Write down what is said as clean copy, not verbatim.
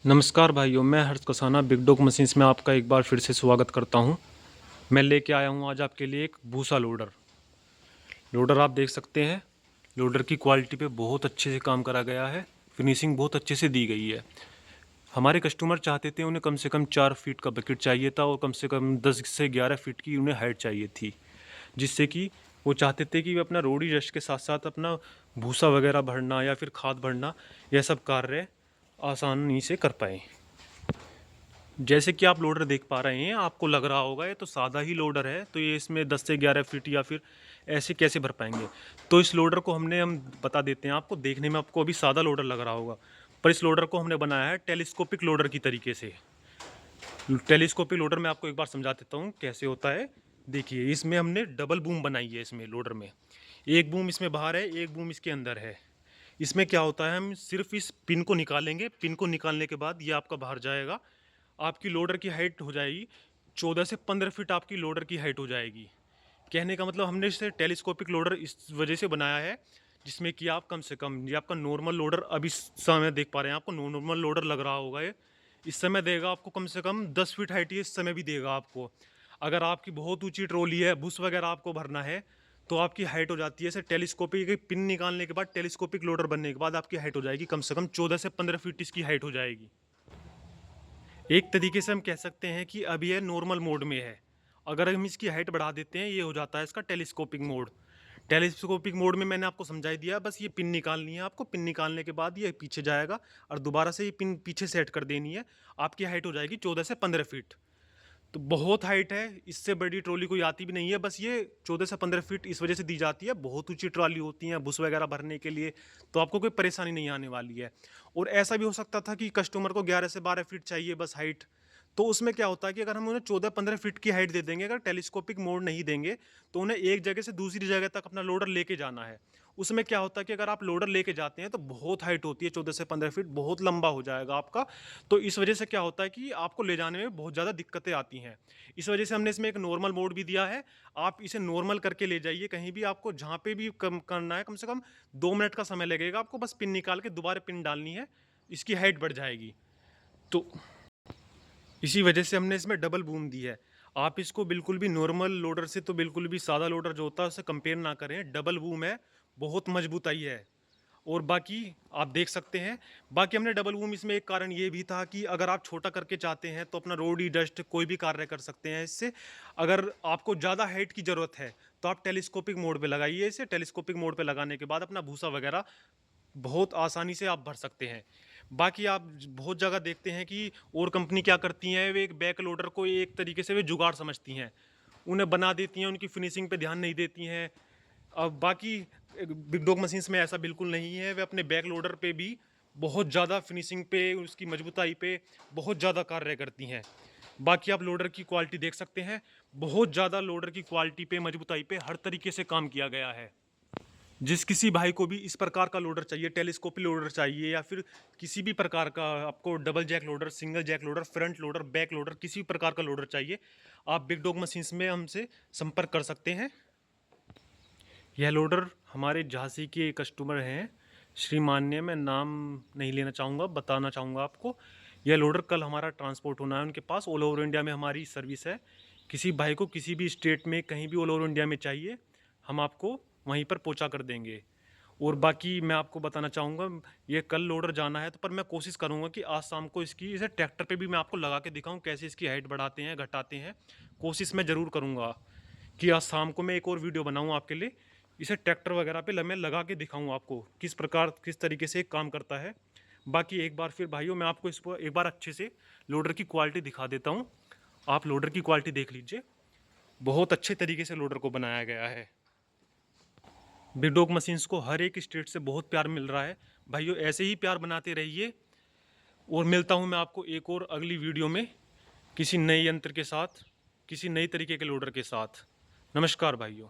नमस्कार भाइयों, मैं हर्ष कसाना बिग डॉग मशीन्स में आपका एक बार फिर से स्वागत करता हूं। मैं लेके आया हूं आज आपके लिए एक भूसा लोडर आप देख सकते हैं। लोडर की क्वालिटी पे बहुत अच्छे से काम करा गया है, फिनिशिंग बहुत अच्छे से दी गई है। हमारे कस्टमर चाहते थे, उन्हें कम से कम 4 फीट का बकेट चाहिए था और कम से कम 10 से 11 फीट की उन्हें हाइट चाहिए थी, जिससे कि वो चाहते थे कि वे अपना रोडी रश के साथ साथ अपना भूसा वगैरह भरना या फिर खाद भरना, यह सब कार्य आसानी से कर पाएँ। जैसे कि आप लोडर देख पा रहे हैं, आपको लग रहा होगा ये तो सादा ही लोडर है, तो ये इसमें 10 से 11 फीट या फिर ऐसे कैसे भर पाएंगे। तो इस लोडर को हम बता देते हैं आपको। देखने में आपको अभी सादा लोडर लग रहा होगा, पर इस लोडर को हमने बनाया है टेलीस्कोपिक लोडर की तरीके से। टेलीस्कोपिक लोडर मैं आपको एक बार समझा देता हूँ कैसे होता है। देखिए, इसमें हमने डबल बूम बनाई है। इसमें लोडर में एक बूम इसमें बाहर है, एक बूम इसके अंदर है। इसमें क्या होता है, हम सिर्फ इस पिन को निकालेंगे। पिन को निकालने के बाद ये आपका बाहर जाएगा। आपकी लोडर की हाइट हो जाएगी 14 से 15 फीट आपकी लोडर की हाइट हो जाएगी। कहने का मतलब हमने इसे टेलीस्कोपिक लोडर इस वजह से बनाया है, जिसमें कि आप कम से कम, ये आपका नॉर्मल लोडर अभी समय देख पा रहे हैं, आपको नॉर्मल लोडर लग रहा होगा। ये इस समय देगा आपको कम से कम 10 फीट हाइट, ये इस समय भी देगा आपको। अगर आपकी बहुत ऊंची ट्रॉली है, बुश वगैरह आपको भरना है, तो आपकी हाइट हो जाती है। इसे टेलीस्कोपिक पिन निकालने के बाद, टेलीस्कोपिक लोडर बनने के बाद आपकी हाइट हो जाएगी कम से कम 14 से 15 फीट इसकी हाइट हो जाएगी। एक तरीके से हम कह सकते हैं कि अब ये नॉर्मल मोड में है। अगर हम इसकी हाइट बढ़ा देते हैं, ये हो जाता है इसका टेलीस्कोपिक मोड। टेलीस्कोपिक मोड में मैंने आपको समझाई दिया, बस ये पिन निकालनी है आपको। पिन निकालने के बाद ये पीछे जाएगा और दोबारा से ये पिन पीछे सेट कर देनी है। आपकी हाइट हो जाएगी 14 से 15 फीट। तो बहुत हाइट है, इससे बड़ी ट्रॉली कोई आती भी नहीं है। बस ये 14 से 15 फीट इस वजह से दी जाती है, बहुत ऊंची ट्रॉली होती है बुश वगैरह भरने के लिए, तो आपको कोई परेशानी नहीं आने वाली है। और ऐसा भी हो सकता था कि कस्टमर को 11 से 12 फीट चाहिए बस हाइट, तो उसमें क्या होता है कि अगर हम उन्हें 14-15 फीट की हाइट दे देंगे, अगर टेलीस्कोपिक मोड नहीं देंगे, तो उन्हें एक जगह से दूसरी जगह तक अपना लोडर लेके जाना है। उसमें क्या होता है कि अगर आप लोडर लेके जाते हैं तो बहुत हाइट होती है, 14 से 15 फीट, बहुत लंबा हो जाएगा आपका। तो इस वजह से क्या होता है कि आपको ले जाने में बहुत ज़्यादा दिक्कतें आती हैं। इस वजह से हमने इसमें एक नॉर्मल मोड भी दिया है। आप इसे नॉर्मल करके ले जाइए कहीं भी, आपको जहाँ पे भी कम करना है, कम से कम 2 मिनट का समय लगेगा आपको। बस पिन निकाल के दोबारा पिन डालनी है, इसकी हाइट बढ़ जाएगी। तो इसी वजह से हमने इसमें डबल बूम दी है। आप इसको बिल्कुल भी नॉर्मल लोडर से, तो बिल्कुल भी सादा लोडर जो होता है उससे कंपेयर ना करें। डबल बूम है, बहुत मजबूताई है। और बाकी आप देख सकते हैं, बाकी हमने डबल बूम इसमें एक कारण ये भी था कि अगर आप छोटा करके चाहते हैं तो अपना रोडी डस्ट कोई भी कार्य कर सकते हैं इससे। अगर आपको ज़्यादा हाइट की ज़रूरत है तो आप टेलीस्कोपिक मोड पे लगाइए इसे। टेलीस्कोपिक मोड पे लगाने के बाद अपना भूसा वगैरह बहुत आसानी से आप भर सकते हैं। बाकी आप बहुत जगह देखते हैं कि और कंपनी क्या करती हैं, वे एक बैक लोडर को एक तरीके से वे जुगाड़ समझती हैं, उन्हें बना देती हैं, उनकी फिनिशिंग पे ध्यान नहीं देती हैं। अब बाकी बिग डॉग मशीन्स में ऐसा बिल्कुल नहीं है। वे अपने बैक लोडर पे भी बहुत ज़्यादा फिनिशिंग पे, उसकी मजबूताई पे बहुत ज़्यादा कार्य करती हैं। बाकी आप लोडर की क्वालिटी देख सकते हैं, बहुत ज़्यादा लोडर की क्वालिटी पे, मजबूताई पे हर तरीके से काम किया गया है। जिस किसी भाई को भी इस प्रकार का लोडर चाहिए, टेलीस्कोपिक लोडर चाहिए, या फिर किसी भी प्रकार का आपको double jack loader, single jack loader, front loader, back loader, किसी भी प्रकार का लोडर चाहिए, आप बिग डॉग मशीन्स में हमसे संपर्क कर सकते हैं। यह लोडर हमारे झांसी के कस्टमर हैं, श्री मान्य, मैं नाम नहीं लेना चाहूँगा, बताना चाहूँगा आपको। यह लोडर कल हमारा ट्रांसपोर्ट होना है उनके पास। ऑल ओवर इंडिया में हमारी सर्विस है। किसी भाई को किसी भी स्टेट में, कहीं भी ऑल ओवर इंडिया में चाहिए, हम आपको वहीं पर पहुंचा कर देंगे। और बाकी मैं आपको बताना चाहूँगा, ये कल लोडर जाना है, तो पर मैं कोशिश करूँगा कि आज शाम को इसकी, इसे ट्रैक्टर पे भी मैं आपको लगा के दिखाऊँ कैसे इसकी हाइट बढ़ाते हैं, घटाते हैं। कोशिश मैं ज़रूर करूँगा कि आज शाम को मैं एक और वीडियो बनाऊँ आपके लिए, इसे ट्रैक्टर वगैरह पे मैं लगा के दिखाऊँ आपको किस प्रकार, किस तरीके से काम करता है। बाकी एक बार फिर भाइयों, मैं आपको इस पर एक बार अच्छे से लोडर की क्वालिटी दिखा देता हूँ। आप लोडर की क्वालिटी देख लीजिए, बहुत अच्छे तरीके से लोडर को बनाया गया है। बिग डॉग मशीन्स को हर एक स्टेट से बहुत प्यार मिल रहा है। भाइयों, ऐसे ही प्यार बनाते रहिए। और मिलता हूँ मैं आपको एक और अगली वीडियो में, किसी नए यंत्र के साथ, किसी नई तरीके के लोडर के साथ। नमस्कार भाइयों।